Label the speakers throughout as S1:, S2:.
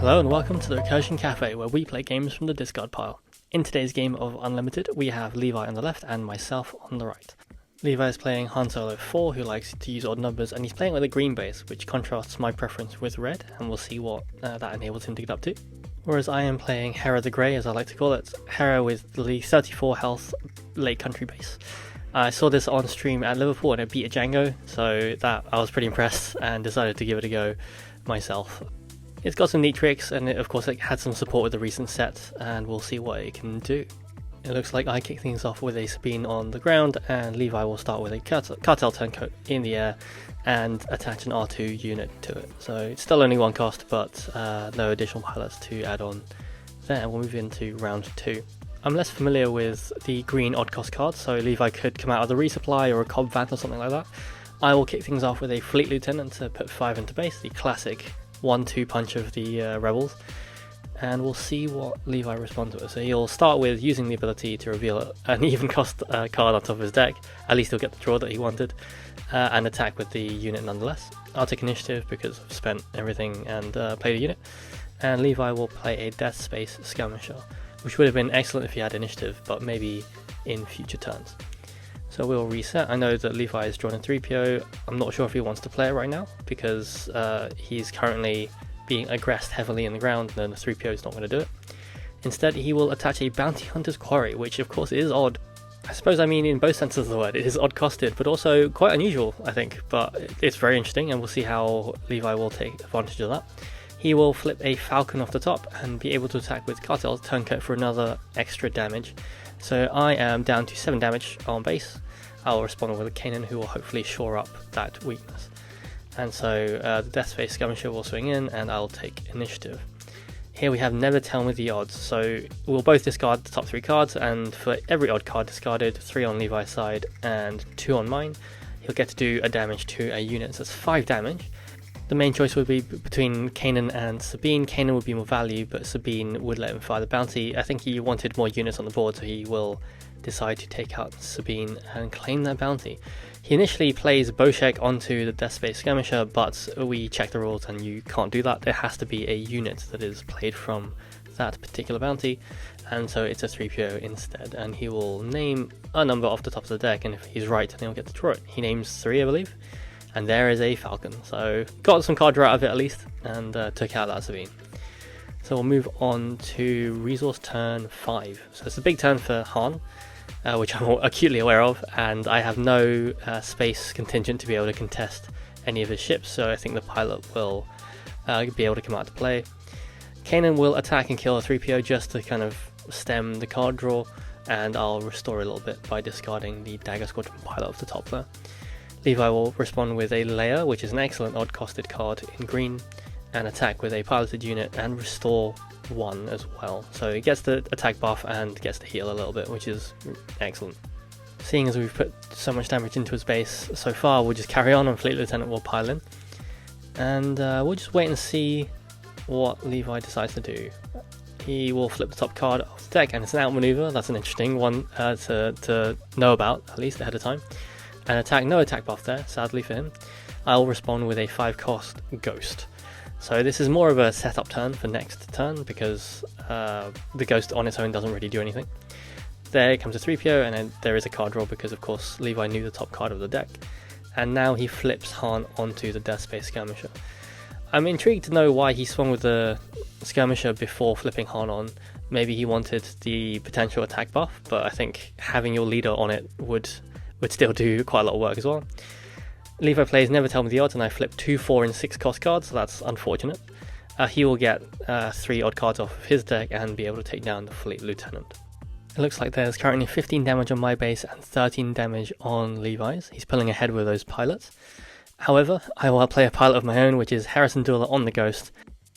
S1: Hello and welcome to the Recursion Cafe, where we play games from the discard pile. In today's game of Unlimited, we have Levi on the left and myself on the right. Levi is playing Han4, who likes to use odd numbers, and he's playing with a green base, which contrasts my preference with red, and we'll see what that enables him to get up to. Whereas I am playing Hera the Grey, as I like to call it, Hera with the 34 health late country base. I saw this on stream at Liverpool and it beat a Jango, so that I was pretty impressed and decided to give it a go myself. It's got some neat tricks, and of course it had some support with the recent set, and we'll see what it can do. It looks like I kick things off with a Sabine on the ground, and Levi will start with a cartel turncoat in the air and attach an R2 unit to it. So it's still only one cost, but no additional pilots to add on there. We'll move into round 2. I'm less familiar with the green odd cost cards, so Levi could come out of the resupply or a Cobb Vant or something like that. I will kick things off with a Fleet Lieutenant to put 5 into base, the classic 1-2 punch of the Rebels, and we'll see what Levi responds with. So he'll start with using the ability to reveal an even cost card on top of his deck. At least he'll get the draw that he wanted, and attack with the unit nonetheless. I'll take initiative because I've spent everything and played a unit, and Levi will play a Death Space Skirmisher, which would have been excellent if he had initiative, but maybe in future turns. So we'll reset. I know that Levi is drawn in 3PO. I'm not sure if he wants to play it right now because he's currently being aggressed heavily in the ground, and the 3PO is not going to do it. Instead, he will attach a Bounty Hunter's Quarry, which of course is odd. I suppose I mean in both senses of the word. It is odd costed, but also quite unusual, I think. But it's very interesting, and we'll see how Levi will take advantage of that. He will flip a Falcon off the top and be able to attack with Cartel's Turncoat for another extra damage. So I am down to 7 damage on base. I'll respond with a Kanan, who will hopefully shore up that weakness. And so the Death Space Skirmisher will swing in, and I'll take initiative. Here we have Never Tell Me the Odds, so we'll both discard the top 3 cards, and for every odd card discarded, 3 on Levi's side and 2 on mine, he'll get to do a damage to a unit, so that's 5 damage. The main choice would be between Kanan and Sabine. Kanan would be more value, but Sabine would let him fire the bounty. I think he wanted more units on the board, so he will decide to take out Sabine and claim that bounty. He initially plays Boshek onto the Death Space Skirmisher, but we check the rules and you can't do that. It has to be a unit that is played from that particular bounty, and so it's a 3PO instead, and he will name a number off the top of the deck, and if he's right then he'll get to draw it. He names 3, I believe, and there is a Falcon, so got some card draw out of it at least, and took out that Sabine. So we'll move on to resource turn 5. So it's a big turn for Han, which I'm acutely aware of, and I have no space contingent to be able to contest any of his ships, so I think the pilot will be able to come out to play. Kanan will attack and kill a 3PO just to kind of stem the card draw, and I'll restore a little bit by discarding the Dagger Squadron pilot off the top there. Levi will respond with a Leia, which is an excellent odd costed card in green, and attack with a piloted unit and restore 1 as well. So it gets the attack buff and gets to heal a little bit, which is excellent. Seeing as we've put so much damage into his base so far, we'll just carry on and Fleet Lieutenant will pile in. And we'll just wait and see what Levi decides to do. He will flip the top card off the deck, and it's an outmaneuver. That's an interesting one to know about, at least ahead of time. And attack, no attack buff there, sadly for him. I'll respond with a 5 cost Ghost. So this is more of a setup turn for next turn, because the Ghost on its own doesn't really do anything. There comes a 3PO, and then there is a card draw because of course Levi knew the top card of the deck. And now he flips Han onto the Death Space Skirmisher. I'm intrigued to know why he swung with the Skirmisher before flipping Han on. Maybe he wanted the potential attack buff, but I think having your leader on it would still do quite a lot of work as well. Levi plays Never Tell Me the Odds, and I flip 2 4 and 6 cost cards, so that's unfortunate. He will get 3 odd cards off of his deck and be able to take down the Fleet Lieutenant. It looks like there's currently 15 damage on my base and 13 damage on Levi's. He's pulling ahead with those pilots. However, I will play a pilot of my own, which is Harrison Dula on the Ghost.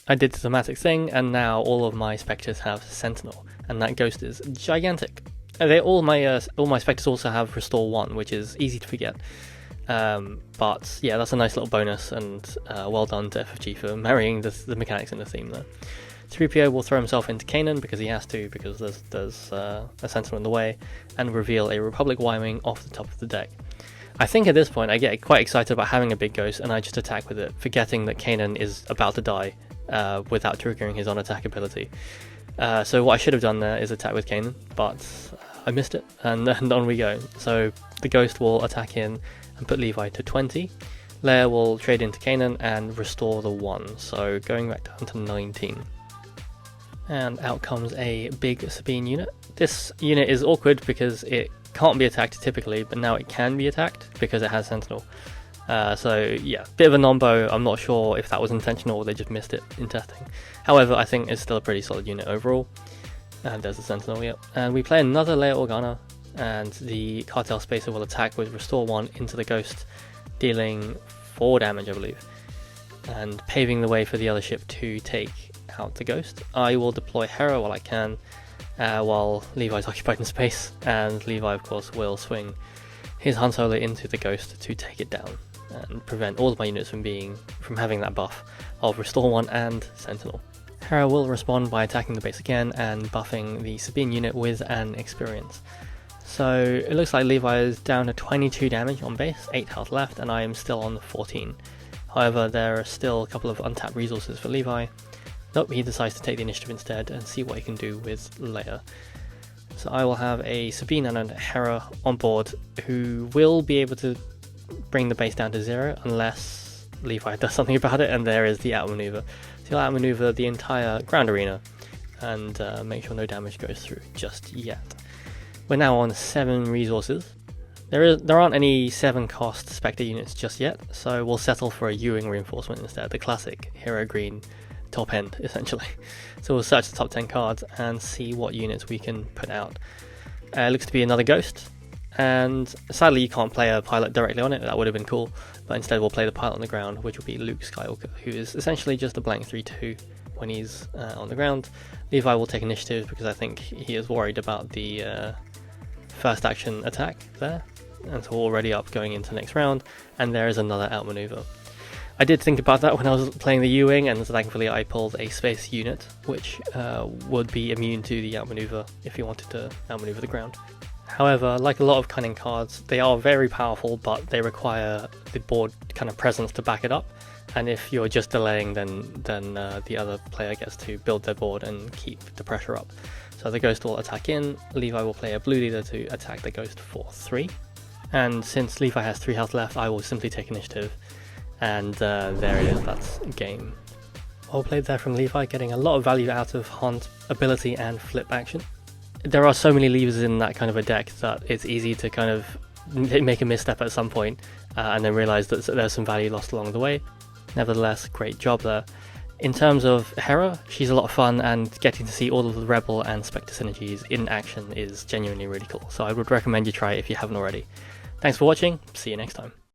S1: I did the thematic thing, and now all of my Spectres have Sentinel, and that Ghost is gigantic. All my Spectres also have Restore 1, which is easy to forget. But yeah, that's a nice little bonus, and well done to FFG for marrying the mechanics in the theme there. 3PO will throw himself into Kanan because he has to, because there's a Sentinel in the way, and reveal a Republic Y-Wing off the top of the deck. I think at this point I get quite excited about having a big Ghost, and I just attack with it, forgetting that Kanan is about to die without triggering his on-attack ability. So what I should have done there is attack with Kanan, but I missed it, and on we go. So the Ghost will attack in and put Levi to 20. Leia will trade into Kanan and restore the 1, so going back down to 19. And out comes a big Sabine unit. This unit is awkward because it can't be attacked typically, but now it can be attacked because it has Sentinel. So yeah, bit of a non-bow. I'm not sure if that was intentional or they just missed it in testing. However, I think it's still a pretty solid unit overall. And there's the Sentinel, yep. And we play another Leia Organa, and the Cartel Spacer will attack with Restore 1 into the Ghost, dealing 4 damage, I believe, and paving the way for the other ship to take out the Ghost. I will deploy Hera while I can, while Levi's occupied in space, and Levi, of course, will swing his Han Solo into the Ghost to take it down and prevent all of my units from having that buff of Restore 1 and Sentinel. Hera will respond by attacking the base again and buffing the Sabine unit with an experience. So it looks like Levi is down to 22 damage on base, 8 health left, and I am still on 14. However, there are still a couple of untapped resources for Levi. Nope, he decides to take the initiative instead and see what he can do with Leia. So I will have a Sabine and a Hera on board who will be able to bring the base down to 0 unless Levi does something about it, and there is the outmaneuver. So he'll outmaneuver the entire ground arena and make sure no damage goes through just yet. We're now on 7 resources. There aren't any 7 cost Spectre units just yet, so we'll settle for a Ewing reinforcement instead, the classic Hero Green top end essentially. So we'll search the top 10 cards and see what units we can put out. It looks to be another Ghost, and sadly you can't play a pilot directly on it. That would have been cool, but instead we'll play the pilot on the ground, which will be Luke Skywalker, who is essentially just a blank 3-2 when he's on the ground. Levi will take initiative because I think he is worried about the first action attack there, and so we're already up going into next round, and there is another outmaneuver. I did think about that when I was playing the U-Wing, and thankfully I pulled a space unit, which would be immune to the outmaneuver if you wanted to outmaneuver the ground. However, like a lot of cunning cards, they are very powerful, but they require the board kind of presence to back it up, and if you're just delaying, then the other player gets to build their board and keep the pressure up. So the Ghost will attack in, Levi will play a blue leader to attack the Ghost for 3, and since Levi has 3 health left, I will simply take initiative. And there it is, that's game. Well played there from Levi, getting a lot of value out of Han's ability and flip action. There are so many levers in that kind of a deck that it's easy to kind of make a misstep at some point and then realise that there's some value lost along the way. Nevertheless, great job there. In terms of Hera, she's a lot of fun, and getting to see all of the Rebel and Spectre synergies in action is genuinely really cool, so I would recommend you try it if you haven't already. Thanks for watching, see you next time.